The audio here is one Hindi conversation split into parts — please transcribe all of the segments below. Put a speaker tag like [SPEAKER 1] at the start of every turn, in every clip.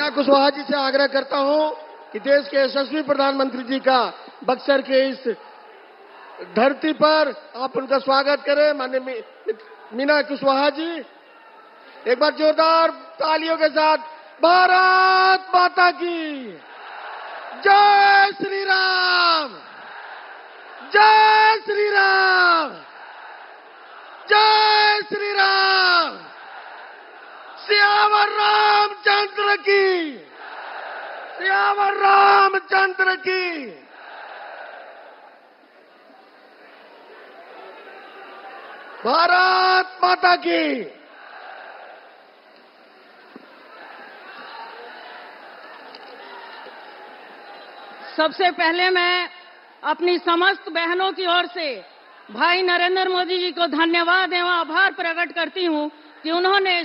[SPEAKER 1] मीना कुशवाहा जी से आग्रह करता हूं कि देश के यशस्वी प्रधानमंत्री जी का बक्सर के इस धरती पर आप उनका स्वागत करें। माननीय मीना कुशवाहा जी, एक बार जोरदार तालियों के साथ भारत माता की जय श्री राम, जय श्री राम, जय श्री राम, सियावर रामचंद्र की, सियावर रामचंद्र की। भारत माता की।
[SPEAKER 2] सबसे पहले मैं अपनी समस्त बहनों की ओर से भाई नरेंद्र मोदी जी को धन्यवाद एवं आभार प्रकट करती हूं कि उन्होंने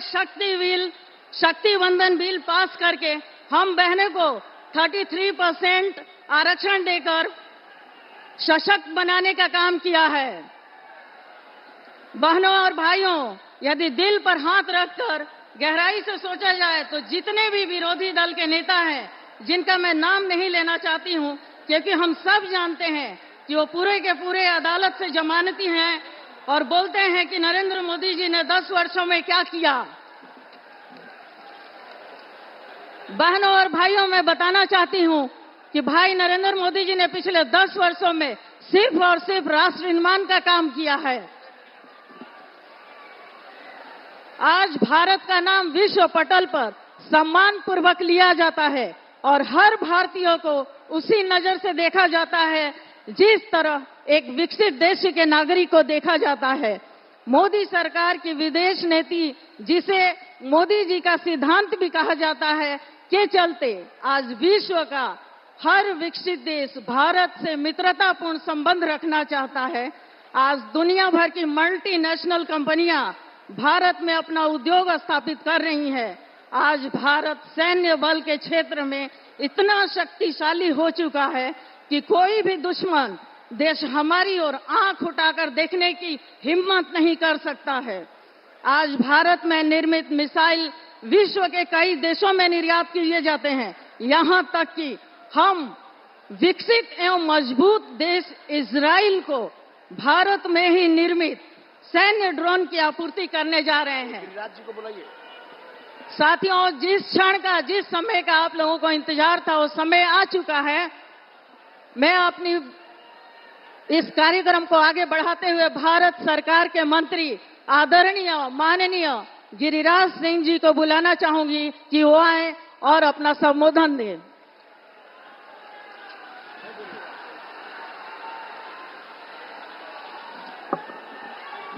[SPEAKER 2] शक्ति वंदन बिल पास करके हम बहनों को 33% आरक्षण देकर सशक्त बनाने का काम किया है। बहनों और भाइयों, यदि दिल पर हाथ रखकर गहराई से सोचा जाए तो जितने भी विरोधी दल के नेता हैं, जिनका मैं नाम नहीं लेना चाहती हूं क्योंकि हम सब जानते हैं कि वो पूरे के पूरे अदालत से जमानती हैं और बोलते हैं कि नरेंद्र मोदी जी ने 10 वर्षों में क्या किया। बहनों और भाइयों, मैं बताना चाहती हूं कि भाई नरेंद्र मोदी जी ने पिछले 10 वर्षों में सिर्फ और सिर्फ राष्ट्र निर्माण का काम किया है। आज भारत का नाम विश्व पटल पर सम्मान पूर्वक लिया जाता है और हर भारतीय को उसी नजर से देखा जाता है जिस तरह एक विकसित देश के नागरिक को देखा जाता है। मोदी सरकार की विदेश नीति, जिसे मोदी जी का सिद्धांत भी कहा जाता है, के चलते आज विश्व का हर विकसित देश भारत से मित्रतापूर्ण संबंध रखना चाहता है। आज दुनिया भर की मल्टीनेशनल कंपनियां भारत में अपना उद्योग स्थापित कर रही है। आज भारत सैन्य बल के क्षेत्र में इतना शक्तिशाली हो चुका है कि कोई भी दुश्मन देश हमारी ओर आंख उठाकर देखने की हिम्मत नहीं कर सकता है। आज भारत में निर्मित मिसाइल विश्व के कई देशों में निर्यात किए जाते हैं। यहां तक कि हम विकसित एवं मजबूत देश इजराइल को भारत में ही निर्मित सैन्य ड्रोन की आपूर्ति करने जा रहे हैं।
[SPEAKER 1] राज्य को बुलाइए।
[SPEAKER 2] साथियों, जिस क्षण का, जिस समय का आप लोगों को इंतजार था, वो समय आ चुका है। मैं अपनी इस कार्यक्रम को आगे बढ़ाते हुए भारत सरकार के मंत्री आदरणीय माननीय गिरिराज सिंह जी को बुलाना चाहूंगी कि वो आए और अपना संबोधन दें।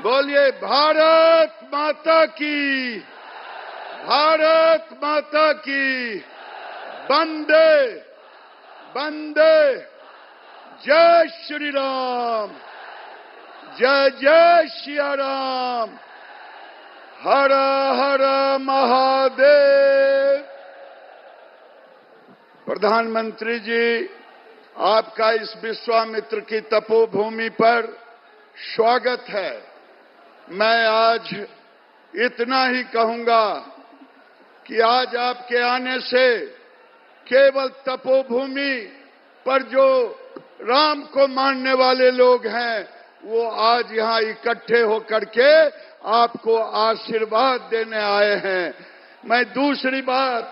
[SPEAKER 3] बोलिए भारत माता की, भारत माता की, वंदे वंदे, जय श्री राम, जय जय सिया राम, हर हर महादेव। प्रधानमंत्री जी, आपका इस विश्वामित्र की तपोभूमि पर स्वागत है। मैं आज इतना ही कहूंगा कि आज आपके आने से केवल तपोभूमि पर जो राम को मानने वाले लोग हैं, वो आज यहाँ इकट्ठे होकर के आपको आशीर्वाद देने आए हैं। मैं दूसरी बात,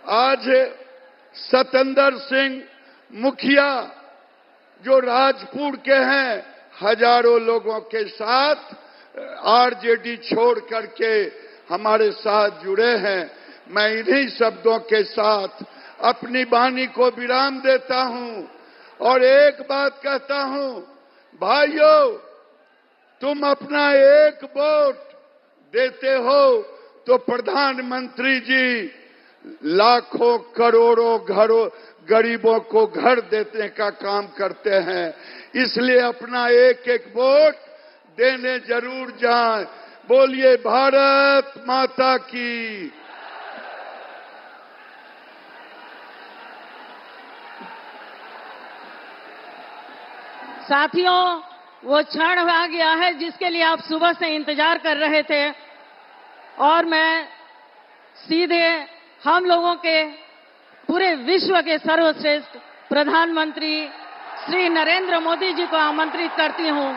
[SPEAKER 3] आज सतेंद्र सिंह मुखिया जो राजपुर के हैं, हजारों लोगों के साथ आरजेडी छोड़ करके हमारे साथ जुड़े हैं। मैं इन्हीं शब्दों के साथ अपनी वाणी को विराम देता हूं और एक बात कहता हूं, भाइयों, तुम अपना एक वोट देते हो तो प्रधानमंत्री जी लाखों करोड़ों घरों गरीबों को घर देने का काम करते हैं। इसलिए अपना एक एक वोट देने जरूर जाएं। बोलिए भारत माता की।
[SPEAKER 2] साथियों, वो क्षण आ गया है जिसके लिए आप सुबह से इंतजार कर रहे थे और मैं सीधे हम लोगों के पूरे विश्व के सर्वश्रेष्ठ प्रधानमंत्री श्री नरेंद्र मोदी जी को आमंत्रित करती हूं।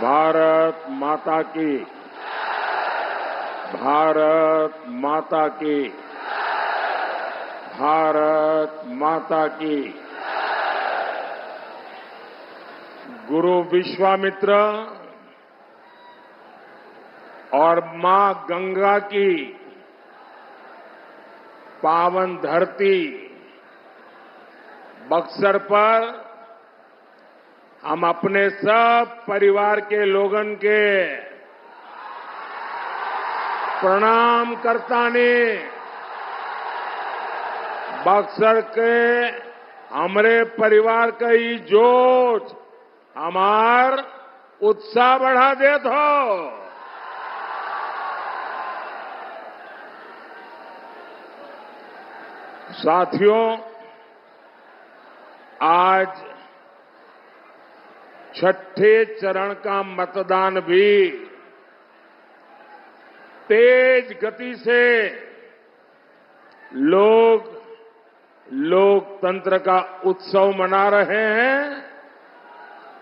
[SPEAKER 4] भारत माता की, भारत माता की, भारत माता की। गुरु विश्वामित्र और मां गंगा की पावन धरती बक्सर पर हम अपने सब परिवार के लोगन के प्रणाम करतानी बक्सर के हमरे परिवार का ही जोश हमार उत्साह बढ़ा देत हो। साथियों, आज छठे चरण का मतदान भी तेज गति से लोग लोकतंत्र का उत्सव मना रहे हैं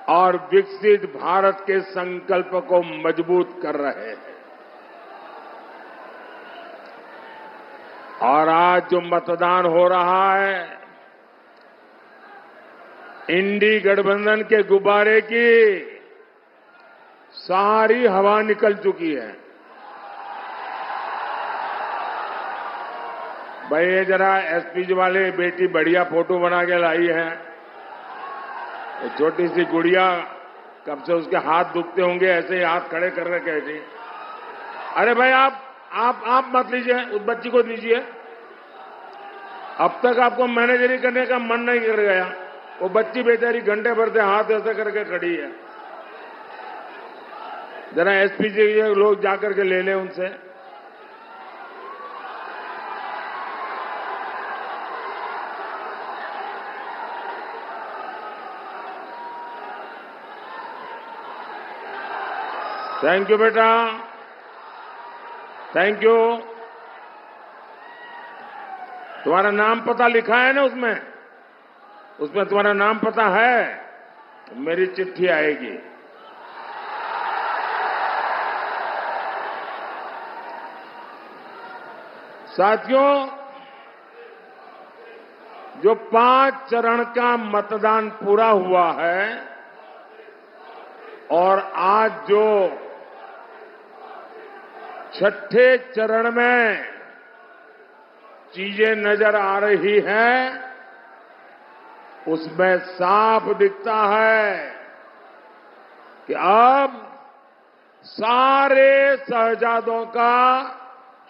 [SPEAKER 4] और विकसित भारत के संकल्प को मजबूत कर रहे हैं। और आज जो मतदान हो रहा है, इंडी गठबंधन के गुब्बारे की सारी हवा निकल चुकी है। भाई ये जरा एसपी वाले बेटी बढ़िया फोटो बना के लाई है। छोटी सी गुड़िया, कब से उसके हाथ दुखते होंगे, ऐसे ही हाथ खड़े कर रहे कहती। अरे भाई आप मत लीजिए, उस बच्ची को दीजिए। अब तक आपको मैनेजरी करने का मन नहीं कर गया। वो बच्ची बेचारी घंटे भर से हाथ ऐसे करके खड़ी है। जरा एसपी जी लोग जाकर के ले लें उनसे। थैंक यू बेटा, थैंक यू। तुम्हारा नाम पता लिखा है ना उसमें तुम्हारा नाम पता है। मेरी चिट्ठी आएगी। साथियों, जो 5 चरण का मतदान पूरा हुआ है और आज जो छठे चरण में चीजें नजर आ रही हैं, उसमें साफ दिखता है कि अब सारे शहजादों का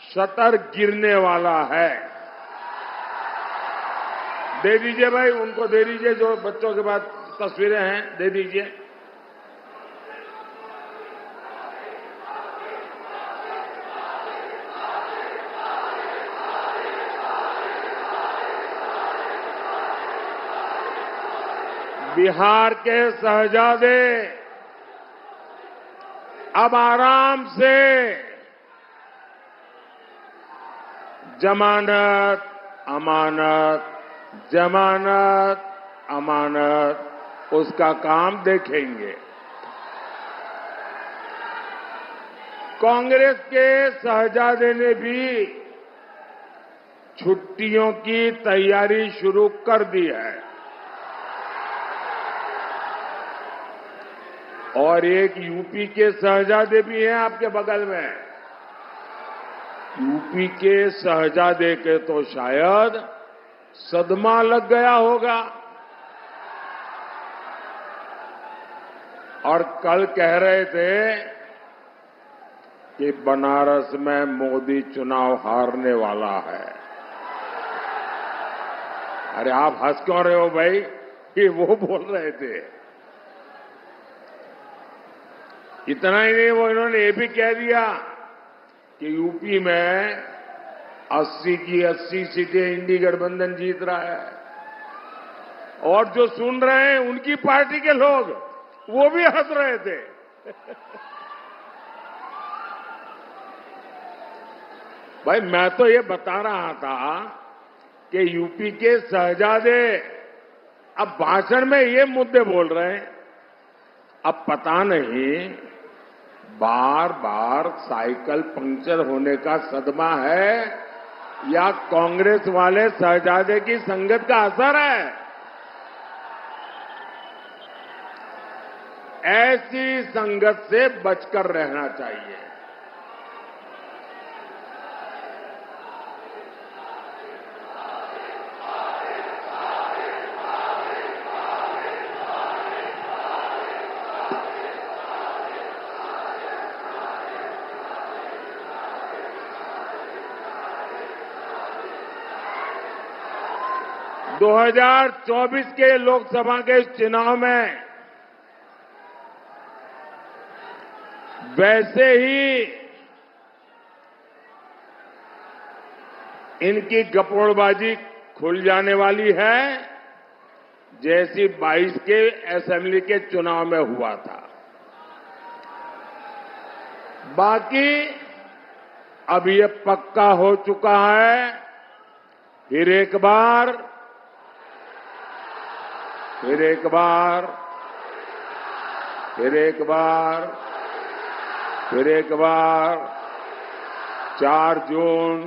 [SPEAKER 4] शतर गिरने वाला है। दे दीजिए भाई, उनको दे दीजिए, जो बच्चों के बाद तस्वीरें हैं दे दीजिए। बिहार के शहजादे अब आराम से जमानत अमानत, जमानत अमानत उसका काम देखेंगे। कांग्रेस के शहजादे ने भी छुट्टियों की तैयारी शुरू कर दी है और एक यूपी के शहजादे भी हैं आपके बगल में। यूपी के शहजादे के तो शायद सदमा लग गया होगा और कल कह रहे थे कि बनारस में मोदी चुनाव हारने वाला है। अरे आप हंस क्यों रहे हो भाई? ये वो बोल रहे थे। इतना ही नहीं, वो इन्होंने ये भी कह दिया कि यूपी में 80 की 80 सीटें इंडी गठबंधन जीत रहा है। और जो सुन रहे हैं उनकी पार्टी के लोग वो भी हंस रहे थे। भाई मैं तो ये बता रहा था कि यूपी के शहजादे अब भाषण में ये मुद्दे बोल रहे हैं। अब पता नहीं बार बार साइकिल पंक्चर होने का सदमा है या कांग्रेस वाले शहजादे की संगत का असर है। ऐसी संगत से बचकर रहना चाहिए। दो 2024 के लोकसभा के चुनाव में वैसे ही इनकी गपोड़बाजी खुल जाने वाली है जैसी 22 के असेंबली के चुनाव में हुआ था। बाकी अब ये पक्का हो चुका है। फिर एक बार फिर एक बार फिर एक बार फिर एक बार 4 जून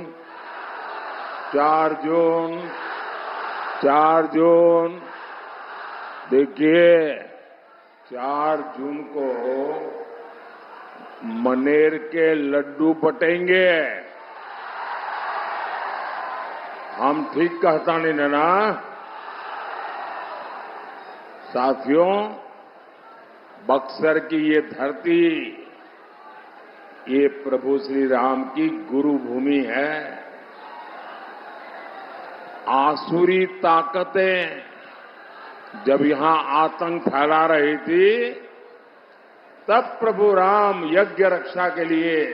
[SPEAKER 4] 4 जून 4 जून देखिए 4 जून को मनेर के लड्डू बटेंगे। हम ठीक कहता नहीं ना साथियों। बक्सर की ये धरती ये प्रभु श्री राम की गुरु भूमि है। आसुरी ताकतें जब यहां आतंक फैला रही थी तब प्रभु राम यज्ञ रक्षा के लिए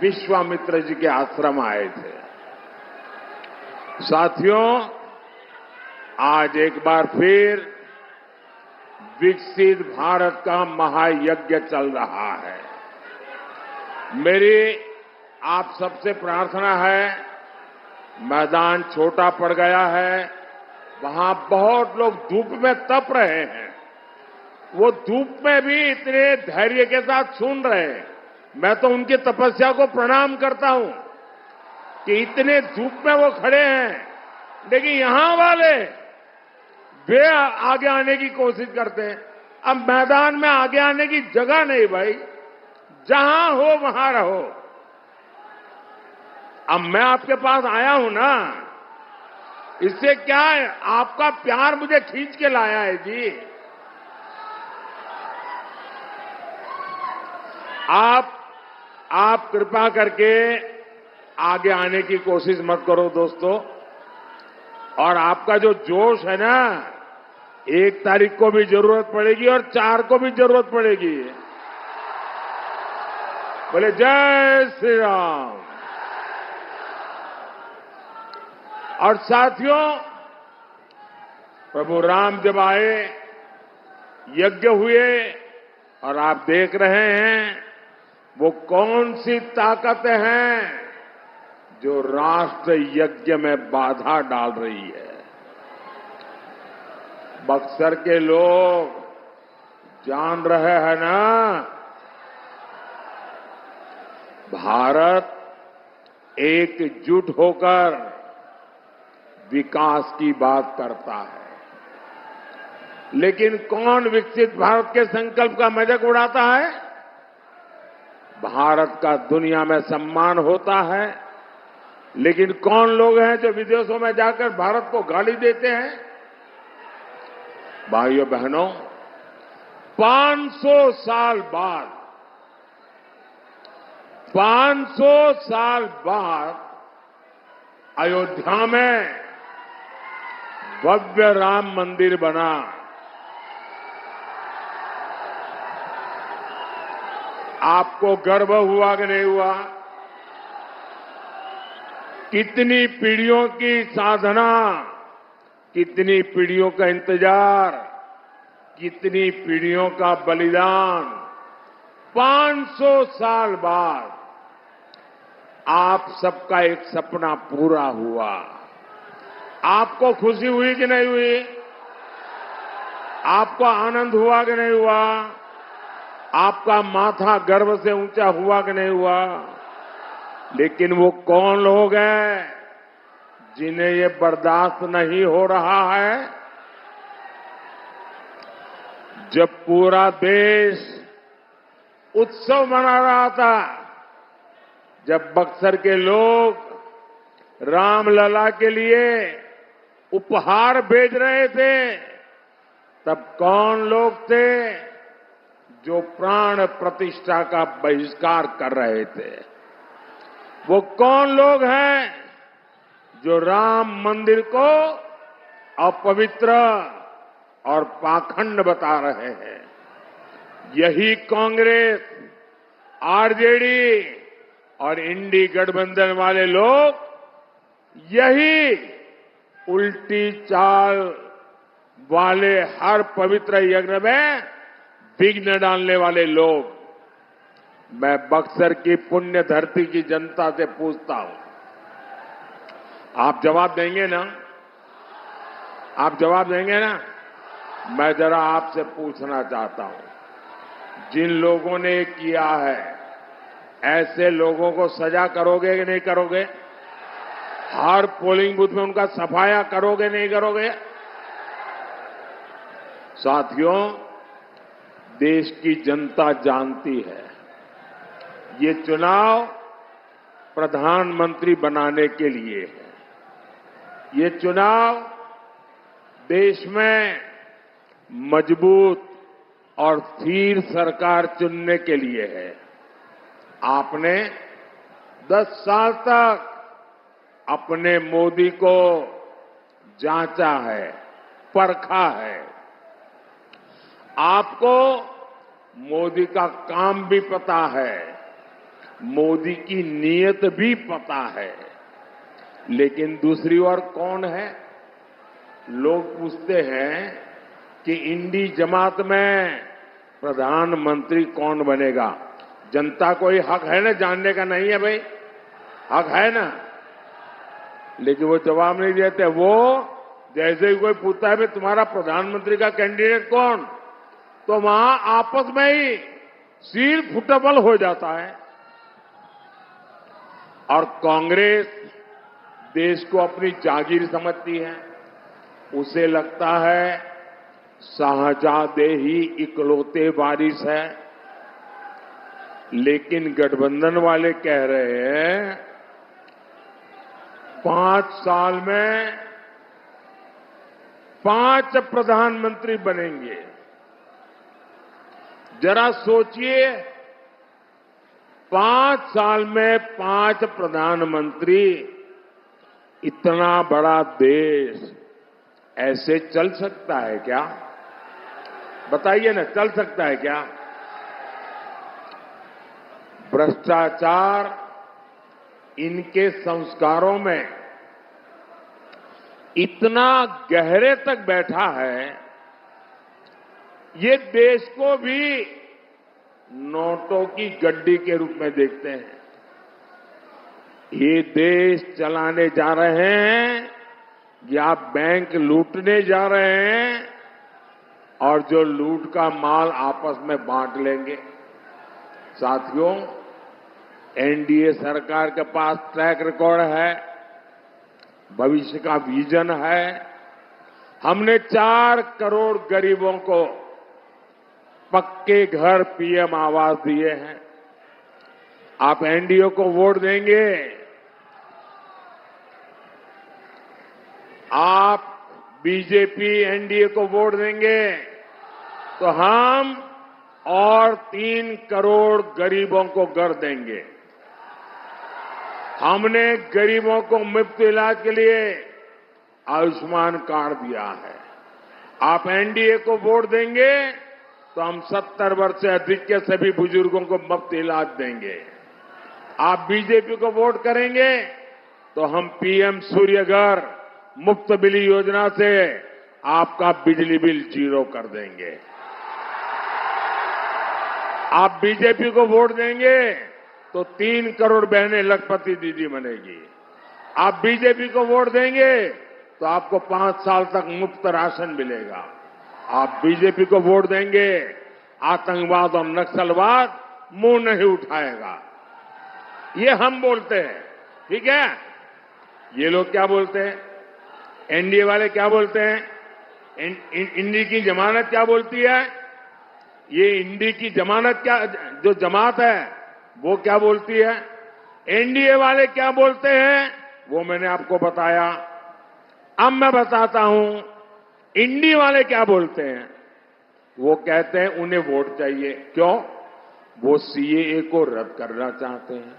[SPEAKER 4] विश्वामित्र जी के आश्रम आए थे। साथियों आज एक बार फिर विकसित भारत का महायज्ञ चल रहा है। मेरी आप सबसे प्रार्थना है, मैदान छोटा पड़ गया है, वहां बहुत लोग धूप में तप रहे हैं, वो धूप में भी इतने धैर्य के साथ सुन रहे हैं। मैं तो उनकी तपस्या को प्रणाम करता हूं कि इतने धूप में वो खड़े हैं, लेकिन यहां वाले वे आगे आने की कोशिश करते हैं। अब मैदान में आगे आने की जगह नहीं भाई, जहां हो वहां रहो। अब मैं आपके पास आया हूं ना, इससे क्या है, आपका प्यार मुझे खींच के लाया है जी। आप कृपा करके आगे आने की कोशिश मत करो दोस्तों। और आपका जो जोश है ना, 1 तारीख को भी जरूरत पड़ेगी और 4 को भी जरूरत पड़ेगी। बोले जय श्री राम। और साथियों, प्रभु राम जब आए, यज्ञ हुए, और आप देख रहे हैं वो कौन सी ताकतें हैं जो राष्ट्र यज्ञ में बाधा डाल रही है। बक्सर के लोग जान रहे हैं ना, भारत एकजुट होकर विकास की बात करता है, लेकिन कौन विकसित भारत के संकल्प का मजाक उड़ाता है? भारत का दुनिया में सम्मान होता है, लेकिन कौन लोग हैं जो विदेशों में जाकर भारत को गाली देते हैं? भाइयों बहनों, 500 साल बाद 500 साल बाद अयोध्या में भव्य राम मंदिर बना। आपको गर्व हुआ कि नहीं हुआ? कितनी पीढ़ियों की साधना, कितनी पीढ़ियों का इंतजार, कितनी पीढ़ियों का बलिदान, 500 साल बाद आप सबका एक सपना पूरा हुआ। आपको खुशी हुई कि नहीं हुई? आपको आनंद हुआ कि नहीं हुआ? आपका माथा गर्व से ऊंचा हुआ कि नहीं हुआ? लेकिन वो कौन लोग हैं जिन्हें ये बर्दाश्त नहीं हो रहा है? जब पूरा देश उत्सव मना रहा था, जब बक्सर के लोग रामलला के लिए उपहार भेज रहे थे, तब कौन लोग थे जो प्राण प्रतिष्ठा का बहिष्कार कर रहे थे? वो कौन लोग हैं जो राम मंदिर को अपवित्र और पाखंड बता रहे हैं? यही कांग्रेस, आरजेडी और इंडी गठबंधन वाले लोग, यही उल्टी चाल वाले हर पवित्र यज्ञ में विघ्न डालने वाले लोग। मैं बक्सर की पुण्य धरती की जनता से पूछता हूं, आप जवाब देंगे ना? आप जवाब देंगे ना? मैं जरा आपसे पूछना चाहता हूं, जिन लोगों ने किया है, ऐसे लोगों को सजा करोगे कि नहीं करोगे? हर पोलिंग बूथ में उनका सफाया करोगे नहीं करोगे? साथियों, देश की जनता जानती है, ये चुनाव प्रधानमंत्री बनाने के लिए है। ये चुनाव देश में मजबूत और स्थिर सरकार चुनने के लिए है। आपने 10 साल तक अपने मोदी को जांचा है, परखा है। आपको मोदी का काम भी पता है, मोदी की नीयत भी पता है। लेकिन दूसरी ओर कौन है? लोग पूछते हैं कि इंडी जमात में प्रधानमंत्री कौन बनेगा? जनता को ही हक है ना जानने का? नहीं है भाई, हक है ना? लेकिन वो जवाब नहीं देते। वो जैसे ही कोई पूछता है भाई तुम्हारा प्रधानमंत्री का कैंडिडेट कौन, तो वहां आपस में ही सील फुटबल हो जाता है। और कांग्रेस देश को अपनी जागीर समझती है। उसे लगता है शाहजहां ही इकलौते वारिस है। लेकिन गठबंधन वाले कह रहे हैं 5 साल में 5 प्रधानमंत्री बनेंगे। जरा सोचिए, 5 साल में 5 प्रधानमंत्री, इतना बड़ा देश ऐसे चल सकता है क्या? बताइए ना, चल सकता है क्या? भ्रष्टाचार इनके संस्कारों में इतना गहरे तक बैठा है, ये देश को भी नोटों की गड्डी के रूप में देखते हैं। ये देश चलाने जा रहे हैं या बैंक लूटने जा रहे हैं, और जो लूट का माल आपस में बांट लेंगे। साथियों, एनडीए सरकार के पास ट्रैक रिकॉर्ड है, भविष्य का विजन है। हमने 4 करोड़ गरीबों को पक्के घर, पीएम आवास दिए हैं। आप एनडीए को वोट देंगे, आप बीजेपी एनडीए को वोट देंगे, तो हम और 3 करोड़ गरीबों को घर देंगे। हमने गरीबों को मुफ्त इलाज के लिए आयुष्मान कार्ड दिया है। आप एनडीए को वोट देंगे तो हम 70 वर्ष से अधिक के सभी बुजुर्गों को मुफ्त इलाज देंगे। आप बीजेपी को वोट करेंगे तो हम पीएम सूर्य घर, मुफ्त बिजली योजना से आपका बिजली बिल 0 कर देंगे। आप बीजेपी को वोट देंगे तो 3 करोड़ बहनें लखपति दीदी बनेगी। आप बीजेपी को वोट देंगे तो आपको 5 साल तक मुफ्त राशन मिलेगा। आप बीजेपी को वोट देंगे, आतंकवाद और नक्सलवाद मुंह नहीं उठाएगा। ये हम बोलते हैं, ठीक है? ये लोग क्या बोलते हैं? एनडीए वाले क्या बोलते हैं? इंडी की जमानत क्या बोलती है? ये इंडी की जमानत क्या, जो जमात है वो क्या बोलती है? एनडीए वाले क्या बोलते हैं वो मैंने आपको बताया। अब मैं बताता हूं इंडी वाले क्या बोलते हैं। वो कहते हैं उन्हें वोट चाहिए। क्यों? वो सीएए को रद्द करना चाहते हैं।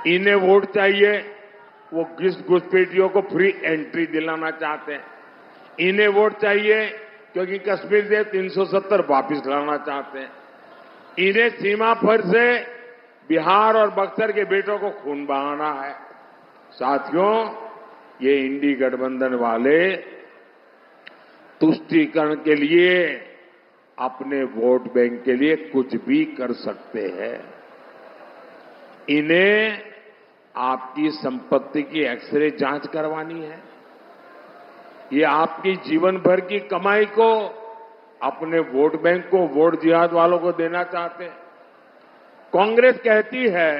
[SPEAKER 4] इन्हें वोट चाहिए, वो घुसपैठियों को फ्री एंट्री दिलाना चाहते हैं। इन्हें वोट चाहिए क्योंकि कश्मीर से 370 वापिस लाना चाहते हैं। इन्हें सीमा पर से बिहार और बक्सर के बेटों को खून बहाना है। साथियों, ये इंडी गठबंधन वाले तुष्टीकरण के लिए, अपने वोट बैंक के लिए कुछ भी कर सकते हैं। इन्हें आपकी संपत्ति की एक्सरे जांच करवानी है। ये आपकी जीवन भर की कमाई को अपने वोट बैंक को, वोट जिहाद वालों को देना चाहते हैं। कांग्रेस कहती है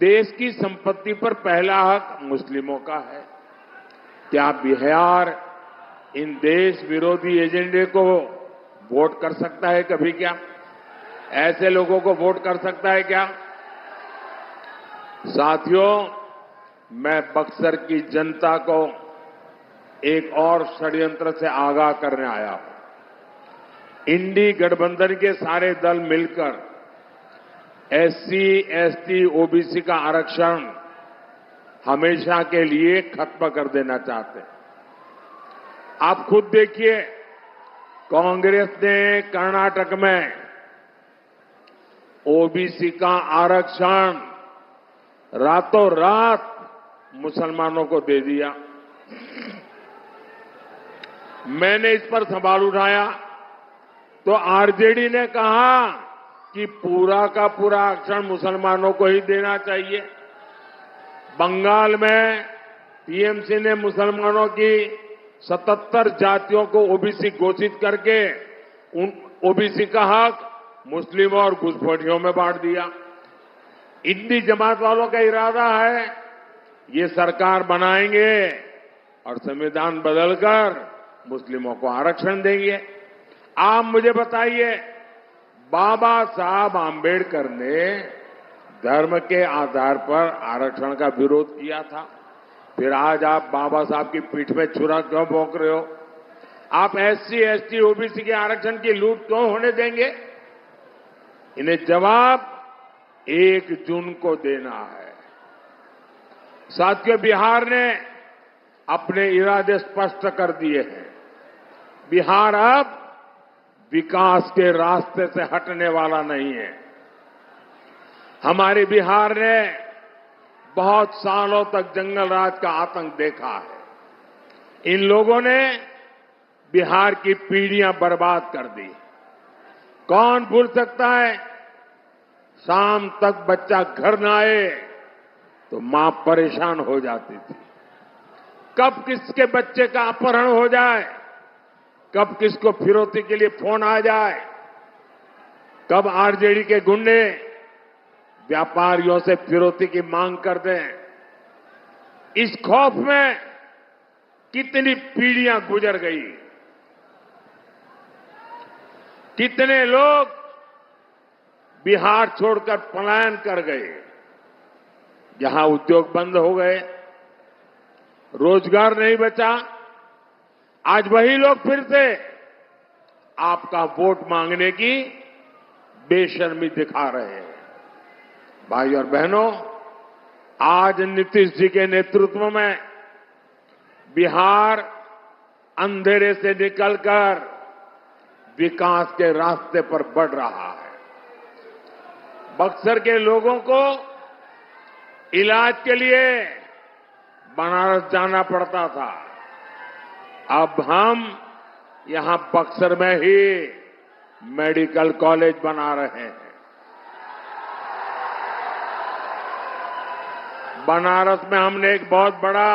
[SPEAKER 4] देश की संपत्ति पर पहला हक मुस्लिमों का है। क्या बिहार इन देश विरोधी एजेंडे को वोट कर सकता है कभी? क्या ऐसे लोगों को वोट कर सकता है क्या? साथियों, मैं बक्सर की जनता को एक और षड्यंत्र से आगाह करने आया हूं। इंडी गठबंधन के सारे दल मिलकर एससी, एसटी, ओबीसी का आरक्षण हमेशा के लिए खत्म कर देना चाहते हैं। आप खुद देखिए, कांग्रेस ने कर्नाटक में ओबीसी का आरक्षण रातों रात मुसलमानों को दे दिया। मैंने इस पर सवाल उठाया तो आरजेडी ने कहा कि पूरा का पूरा आरक्षण मुसलमानों को ही देना चाहिए। बंगाल में टीएमसी ने मुसलमानों की 77 जातियों को ओबीसी घोषित करके उन ओबीसी का हक मुस्लिमों और घुसपैठियों में बांट दिया। इंडी जमात वालों का इरादा है ये सरकार बनाएंगे और संविधान बदलकर मुस्लिमों को आरक्षण देंगे। आप मुझे बताइए, बाबा साहब आंबेडकर ने धर्म के आधार पर आरक्षण का विरोध किया था, फिर आज आप बाबा साहब की पीठ में छुरा क्यों भोंक रहे हो? आप एससी, एसटी, ओबीसी के आरक्षण की लूट क्यों होने देंगे? इन्हें जवाब 1 जून को देना है। साथियों, बिहार ने अपने इरादे स्पष्ट कर दिए हैं। बिहार अब विकास के रास्ते से हटने वाला नहीं है। हमारे बिहार ने बहुत सालों तक जंगल राज का आतंक देखा है। इन लोगों ने बिहार की पीढ़ियां बर्बाद कर दी। कौन भूल सकता है, शाम तक बच्चा घर न आए तो मां परेशान हो जाती थी। कब किसके बच्चे का अपहरण हो जाए, कब किसको फिरौती के लिए फोन आ जाए, कब आरजेडी के गुंडे व्यापारियों से फिरौती की मांग कर दें। इस खौफ में कितनी पीढ़ियां गुजर गई, कितने लोग बिहार छोड़कर पलायन कर गए। जहां उद्योग बंद हो गए, रोजगार नहीं बचा, आज वही लोग फिर से आपका वोट मांगने की बेशर्मी दिखा रहे हैं। भाई और बहनों, आज नीतीश जी के नेतृत्व में बिहार अंधेरे से निकलकर विकास के रास्ते पर बढ़ रहा है। बक्सर के लोगों को इलाज के लिए बनारस जाना पड़ता था। अब हम यहां बक्सर में ही मेडिकल कॉलेज बना रहे हैं। बनारस में हमने एक बहुत बड़ा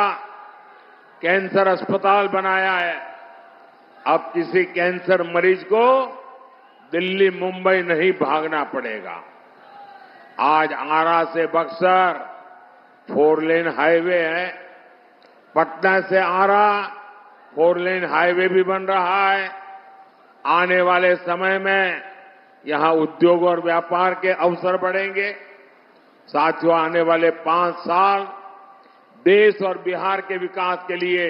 [SPEAKER 4] कैंसर अस्पताल बनाया है। अब किसी कैंसर मरीज को दिल्ली मुंबई नहीं भागना पड़ेगा। आज आरा से बक्सर 4 लेन हाईवे है। पटना से आरा 4 लेन हाईवे भी बन रहा है। आने वाले समय में यहां उद्योग और व्यापार के अवसर बढ़ेंगे। साथियों, आने वाले 5 साल देश और बिहार के विकास के लिए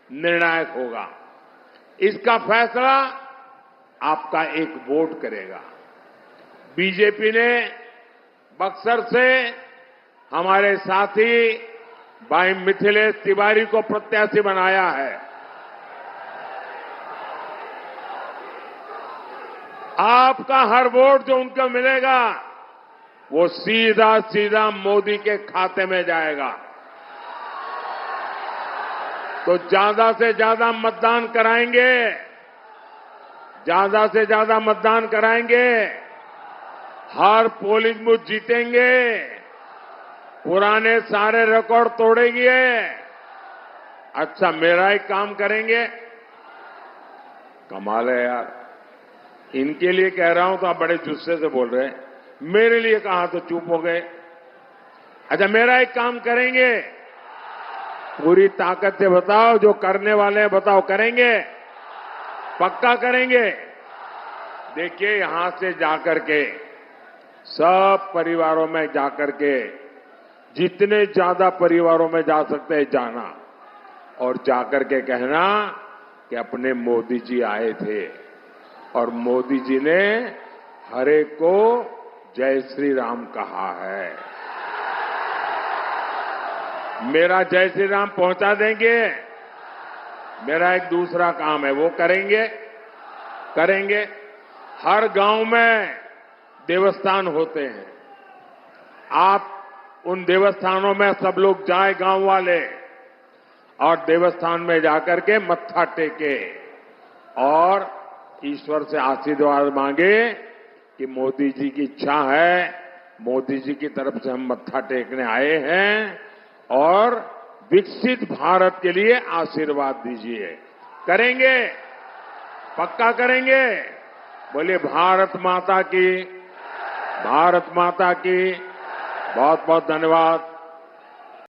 [SPEAKER 4] निर्णायक होगा। इसका फैसला आपका एक वोट करेगा। बीजेपी ने बक्सर से हमारे साथी भाई मिथिलेश तिवारी को प्रत्याशी बनाया है। आपका हर वोट जो उनको मिलेगा वो सीधा सीधा मोदी के खाते में जाएगा। तो ज्यादा से ज्यादा मतदान कराएंगे, ज्यादा से ज्यादा मतदान कराएंगे, हर पोलिंग बूथ जीतेंगे, पुराने सारे रिकॉर्ड तोड़ेंगे। अच्छा, मेरा ही काम करेंगे। कमाल है यार, इनके लिए कह रहा हूं तो आप बड़े जुस्से से बोल रहे हैं, मेरे लिए कहा तो चुप हो गए। अच्छा, मेरा एक काम करेंगे, पूरी ताकत से बताओ, जो करने वाले हैं बताओ, करेंगे? पक्का करेंगे? देखिए, यहां से जाकर के सब परिवारों में जाकर के, जितने ज्यादा परिवारों में जा सकते हैं जाना, और जाकर के कहना कि अपने मोदी जी आए थे और मोदी जी ने हर एक को जय श्री राम कहा है। मेरा जय श्री राम पहुंचा देंगे। मेरा एक दूसरा काम है, वो करेंगे। हर गांव में देवस्थान होते हैं। आप उन देवस्थानों में सब लोग जाए, गांव वाले, और देवस्थान में जाकर के मत्था टेके और ईश्वर से आशीर्वाद मांगे कि मोदी जी की इच्छा है, मोदी जी की तरफ से हम मत्था टेकने आए हैं और विकसित भारत के लिए आशीर्वाद दीजिए। करेंगे? पक्का करेंगे? बोलिए भारत माता की, भारत माता की। बहुत बहुत धन्यवाद।